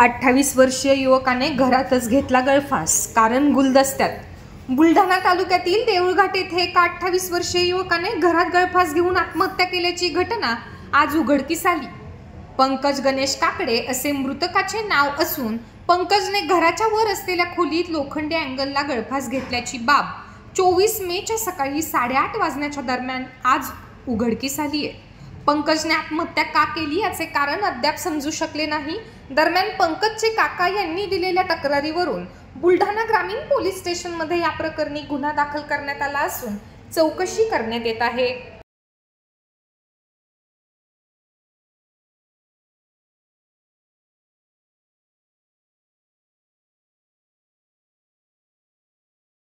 28 वर्षीय युवकाने घरातच घेतला गळफास, कारण गुलदस्त्यात। बुलढाणा तालुक्यातील देऊळघाट येथे एका 28 वर्षीय युवकाने घरात गळफास घेऊन आत्महत्या केल्याची घटना आज उघडकीस आली। पंकज गणेश काकडे असे मृतकाचे नाव असून पंकजने घराच्या वर असलेल्या खोलीत लोखंडी अँगलला गळफास घेतल्याची बाब 24 मेच्या सकाळी 8:30 वाजण्याच्या दरम्यान आज उघडकीस आली आहे। पंकजने आत्महत्या का केली याचे कारण अद्याप समजू शकले नाही। दरम्यान पंकजचे काका यांनी दिलेल्या तक्रारीवरून बुलढाणा ग्रामीण पोलीस स्टेशनमध्ये या प्रकरणी गुन्हा दाखल करण्यात आला असून चौकशी करण्यात येत आहे।